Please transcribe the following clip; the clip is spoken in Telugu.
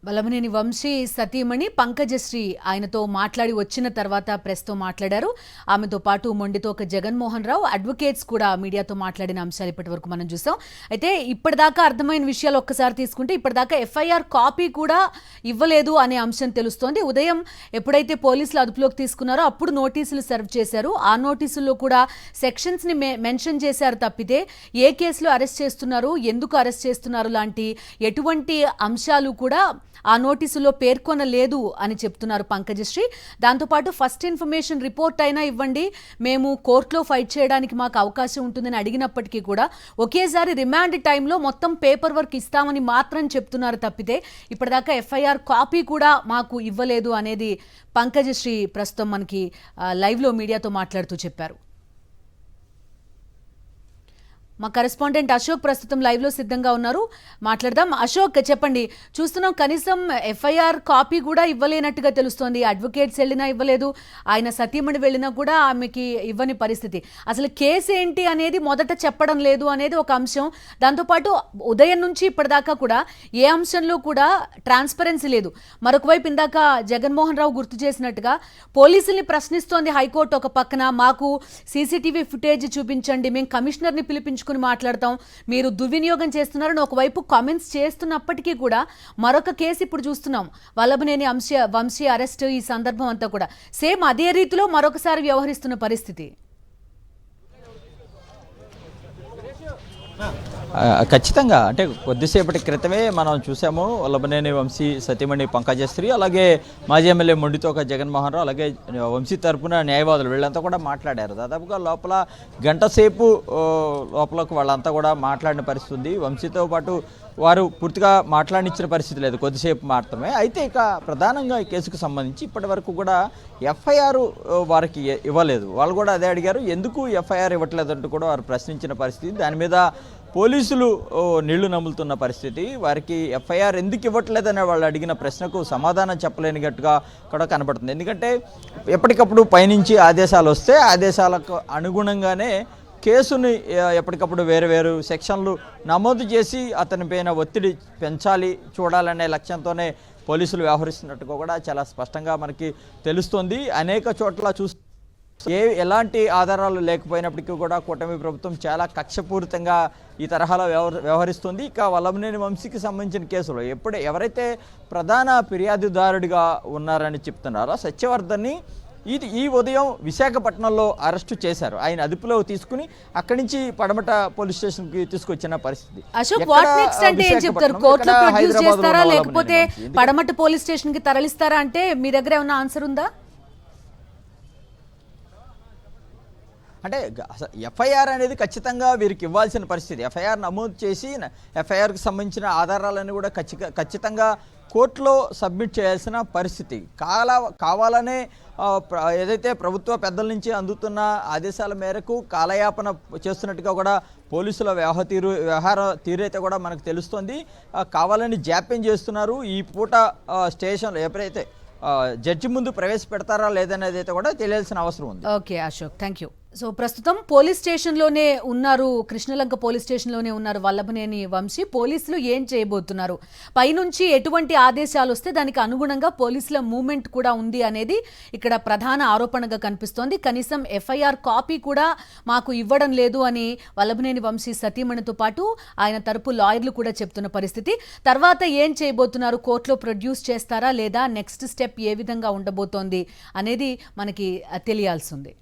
వల్లభనేని వంశీ సతీమణి పంకజశ్రీ ఆయనతో మాట్లాడి వచ్చిన తర్వాత ప్రెస్తో మాట్లాడారు. ఆమెతో పాటు మొండితోక జగన్మోహన్ రావు అడ్వకేట్స్ కూడా మీడియాతో మాట్లాడిన అంశాలు ఇప్పటి వరకు మనం చూసాం. అయితే ఇప్పటిదాకా అర్థమైన విషయాలు ఒక్కసారి తీసుకుంటే ఇప్పటిదాకా ఎఫ్ఐఆర్ కాపీ కూడా ఇవ్వలేదు అనే అంశం తెలుస్తోంది. ఉదయం ఎప్పుడైతే పోలీసులు అదుపులోకి తీసుకున్నారో అప్పుడు నోటీసులు సర్వ్ చేశారు. ఆ నోటీసుల్లో కూడా సెక్షన్స్ని మెన్షన్ చేశారు తప్పితే ఏ కేసులో అరెస్ట్ చేస్తున్నారు, ఎందుకు అరెస్ట్ చేస్తున్నారు లాంటి ఎటువంటి అంశాలు కూడా ఆ నోటీసులో పేర్కొనలేదు అని చెప్తున్నారు పంకజశ్రీ. దాంతోపాటు ఫస్ట్ ఇన్ఫర్మేషన్ రిపోర్ట్ అయినా ఇవ్వండి, మేము కోర్టులో ఫైట్ చేయడానికి మాకు అవకాశం ఉంటుందని అడిగినప్పటికీ కూడా ఒకేసారి రిమాండ్ టైంలో మొత్తం పేపర్ వర్క్ ఇస్తామని మాత్రం చెప్తున్నారు తప్పితే ఇప్పటిదాకా ఎఫ్ఐఆర్ కాపీ కూడా మాకు ఇవ్వలేదు అనేది పంకజశ్రీ ప్రస్తుతం మనకి లైవ్లో మీడియాతో మాట్లాడుతూ చెప్పారు. మా కరెస్పాండెంట్ అశోక్ ప్రస్తుతం లైవ్లో సిద్ధంగా ఉన్నారు, మాట్లాడదాం. అశోక్, చెప్పండి. చూస్తున్నాం కనీసం ఎఫ్ఐఆర్ కాపీ కూడా ఇవ్వలేనట్టుగా తెలుస్తోంది. అడ్వకేట్స్ వెళ్ళినా ఇవ్వలేదు, ఆయన సతీమణి వెళ్ళినా కూడా ఆమెకి ఇవ్వని పరిస్థితి. అసలు కేసు ఏంటి అనేది మొదట చెప్పడం లేదు అనేది ఒక అంశం. దాంతోపాటు ఉదయం నుంచి ఇప్పటిదాకా కూడా ఏ అంశంలో కూడా ట్రాన్స్పరెన్సీ లేదు. మరొక వైపు ఇందాక జగన్మోహన్ రావు గుర్తు చేసినట్టుగా పోలీసుల్ని ప్రశ్నిస్తోంది హైకోర్టు ఒక పక్కన. మాకు సీసీటీవీ ఫుటేజ్ చూపించండి, మేము కమిషనర్ని పిలిపించుకుని మాట్లాడతాం, మీరు దుర్వినియోగం చేస్తున్నారని ఒకవైపు కామెంట్స్ చేస్తున్నప్పటికీ కూడా మరొక కేసు ఇప్పుడు చూస్తున్నాం, వల్లభనేని వంశీ అరెస్ట్. ఈ సందర్భం అంతా కూడా సేమ్ అదే రీతిలో మరొకసారి వ్యవహరిస్తున్న పరిస్థితి. ఖచ్చితంగా అంటే కొద్దిసేపటి క్రితమే మనం చూసాము వల్లభనేని వంశీ సతీమణి పంకజశ్రీ, అలాగే మాజీ ఎమ్మెల్యే మొండితోక జగన్మోహన్ రావు, అలాగే వంశీ తరపున న్యాయవాదులు వీళ్ళంతా కూడా మాట్లాడారు. దాదాపుగా లోపల గంట సేపు లోపలకు వాళ్ళంతా కూడా మాట్లాడిన పరిస్థితి ఉంది. వంశీతో పాటు వారు పూర్తిగా మాట్లాడించిన పరిస్థితి లేదు, కొద్దిసేపు మాత్రమే. అయితే ఇక ప్రధానంగా ఈ కేసుకు సంబంధించి ఇప్పటి వరకు కూడా ఎఫ్ఐఆర్ వారికి ఇవ్వలేదు. వాళ్ళు కూడా అదే అడిగారు, ఎందుకు ఎఫ్ఐఆర్ ఇవ్వట్లేదంటూ కూడా వారు ప్రశ్నించిన పరిస్థితి. దాని మీద పోలీసులు నీళ్లు నములుతున్న పరిస్థితి. వారికి ఎఫ్ఐఆర్ ఎందుకు ఇవ్వట్లేదని వాళ్ళు అడిగిన ప్రశ్నకు సమాధానం చెప్పలేనిగట్టుగా కూడా కనబడుతుంది. ఎందుకంటే ఎప్పటికప్పుడు పైనుంచి ఆదేశాలు వస్తే ఆదేశాలకు అనుగుణంగానే కేసుని ఎప్పటికప్పుడు వేరు వేరు సెక్షన్లు నమోదు చేసి అతని పైన ఒత్తిడి పెంచాలి, చూడాలనే లక్ష్యంతోనే పోలీసులు వ్యవహరిస్తున్నట్టుగా కూడా చాలా స్పష్టంగా మనకి తెలుస్తోంది. అనేక చోట్ల ఎలాంటి ఆధారాలు లేకపోయినప్పటికీ కూడా కూటమి ప్రభుత్వం చాలా కక్షపూరితంగా ఈ తరహాలో వ్యవహరిస్తుంది. ఇక వల్లభనేని వంశీకి సంబంధించిన కేసులో ఎవరైతే ప్రధాన ఫిర్యాదుదారుడిగా ఉన్నారని చెప్తున్నారో సత్యవర్ధన్ని ఈ ఉదయం విశాఖపట్నంలో అరెస్టు చేశారు. ఆయన అదుపులో తీసుకుని అక్కడి నుంచి పడమట పోలీస్ స్టేషన్ కి తీసుకొచ్చిన పరిస్థితి. అశోక్, వాట్ నెక్స్ట్ అంటే ఏం చెప్తారు? కోర్టులో ప్రొడ్యూస్ చేస్తారా లేకపోతే పడమట పోలీస్ స్టేషన్ కి తరలిస్తారా అంటే మీ దగ్గర ఏమైనా ఆన్సర్ ఉందా? అంటే ఎఫ్ఐఆర్ అనేది ఖచ్చితంగా వీరికి ఇవ్వాల్సిన పరిస్థితి. ఎఫ్ఐఆర్ నమోదు చేసి ఎఫ్ఐఆర్కి సంబంధించిన ఆధారాలన్నీ కూడా ఖచ్చితంగా కోర్టులో సబ్మిట్ చేయాల్సిన పరిస్థితి. కావాలనే ఏదైతే ప్రభుత్వ పెద్దల నుంచి అందుతున్న ఆదేశాల మేరకు కాలయాపన చేస్తున్నట్టుగా కూడా పోలీసుల వ్యవహార తీరైతే కూడా మనకు తెలుస్తోంది. కావాలని జాప్యం చేస్తున్నారు. ఈ పూట స్టేషన్ ఎప్పుడైతే జడ్జి ముందు ప్రవేశపెడతారా లేదనేది అయితే కూడా తెలియాల్సిన అవసరం ఉంది. Okay Ashok, thank you. So ప్రస్తుతం పోలీస్ స్టేషన్లోనే ఉన్నారు, కృష్ణలంక పోలీస్ స్టేషన్లోనే ఉన్నారు వల్లభనేని వంశీ. పోలీసులు ఏం చేయబోతున్నారు, పైనుంచి ఎటువంటి ఆదేశాలు వస్తే దానికి అనుగుణంగా పోలీసుల మూవ్మెంట్ కూడా ఉంది అనేది ఇక్కడ ప్రధాన ఆరోపణగా కనిపిస్తోంది. కనీసం ఎఫ్ఐఆర్ కాపీ కూడా మాకు ఇవ్వడం లేదు అని వల్లభనేని వంశీ సతీమణితో పాటు ఆయన తరపు లాయర్లు కూడా చెప్తున్న పరిస్థితి. తర్వాత ఏం చేయబోతున్నారు, కోర్టులో ప్రొడ్యూస్ చేస్తారా లేదా, నెక్స్ట్ స్టెప్ ఏ విధంగా ఉండబోతోంది అనేది మనకి తెలియాల్సి ఉంది.